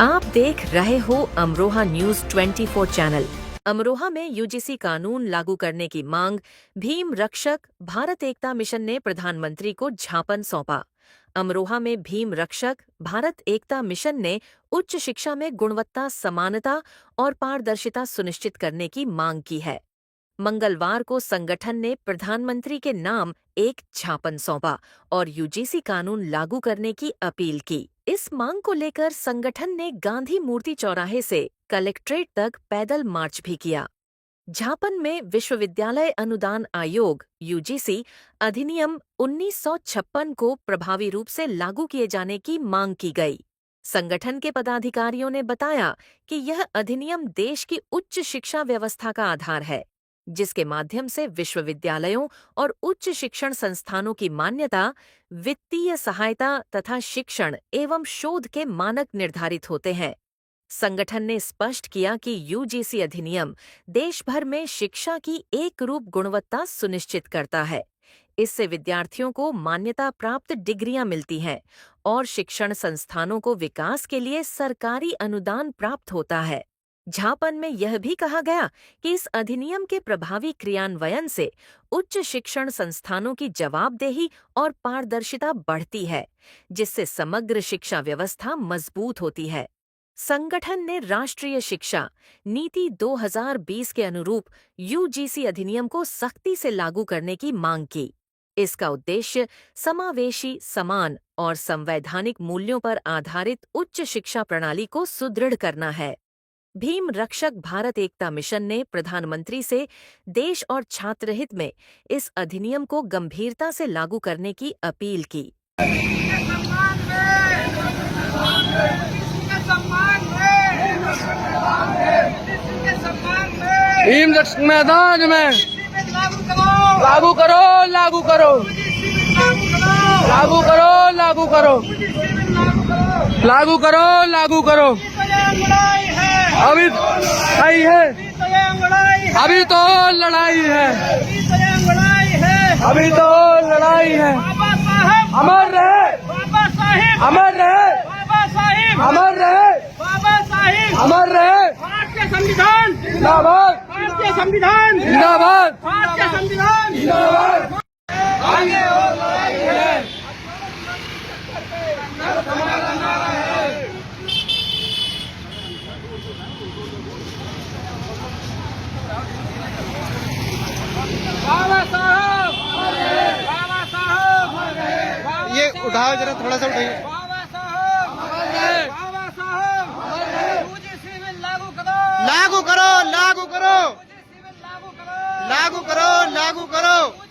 आप देख रहे हो अमरोहा न्यूज 24 चैनल। अमरोहा में यूजीसी कानून लागू करने की मांग, भीम रक्षक भारत एकता मिशन ने प्रधानमंत्री को ज्ञापन सौंपा। अमरोहा में भीम रक्षक भारत एकता मिशन ने उच्च शिक्षा में गुणवत्ता, समानता और पारदर्शिता सुनिश्चित करने की मांग की है। मंगलवार को संगठन ने प्रधानमंत्री के नाम एक ज्ञापन सौंपा और यूजीसी कानून लागू करने की अपील की। इस मांग को लेकर संगठन ने गांधी मूर्ति चौराहे से कलेक्ट्रेट तक पैदल मार्च भी किया। ज्ञापन में विश्वविद्यालय अनुदान आयोग यूजीसी अधिनियम 1956 को प्रभावी रूप से लागू किए जाने की मांग की गई। संगठन के पदाधिकारियों ने बताया कि यह अधिनियम देश की उच्च शिक्षा व्यवस्था का आधार है, जिसके माध्यम से विश्वविद्यालयों और उच्च शिक्षण संस्थानों की मान्यता, वित्तीय सहायता तथा शिक्षण एवं शोध के मानक निर्धारित होते हैं। संगठन ने स्पष्ट किया कि यूजीसी अधिनियम देश भर में शिक्षा की एक रूप गुणवत्ता सुनिश्चित करता है। इससे विद्यार्थियों को मान्यता प्राप्त डिग्रियां मिलती हैं और शिक्षण संस्थानों को विकास के लिए सरकारी अनुदान प्राप्त होता है। ज्ञापन में यह भी कहा गया कि इस अधिनियम के प्रभावी क्रियान्वयन से उच्च शिक्षण संस्थानों की जवाबदेही और पारदर्शिता बढ़ती है, जिससे समग्र शिक्षा व्यवस्था मजबूत होती है। संगठन ने राष्ट्रीय शिक्षा नीति 2020 के अनुरूप यूजीसी अधिनियम को सख्ती से लागू करने की मांग की। इसका उद्देश्य समावेशी, समान और संवैधानिक मूल्यों पर आधारित उच्च शिक्षा प्रणाली को सुदृढ़ करना है। भीम रक्षक भारत एकता मिशन ने प्रधानमंत्री से देश और छात्र हित में इस अधिनियम को गंभीरता से लागू करने की अपील की। भीम रक्षक मैदान में लागू करो, लागू करो, लागू करो, लागू करो, लागू करो, लागू करो। अभी लड़ाई है, अभी तो लड़ाई है, अभी तो लड़ाई है। अमर रहे, अमर रहे, अमर रहे, अमर रहे। भारतीय संविधान जिंदाबाद, भारतीय संविधान जिंदाबाद, भारतीय संविधान जिंदाबाद। आगे और लड़ाई है। बाबा साहब, बाबा साहब, ये उठाओ जरा, थोड़ा सा उठाइए। बाबा साहब, बाबा साहब, यूजीसी में लागू करो, लागू करो, लागू करो, यूजीसी में लागू करो, लागू करो, लागू करो।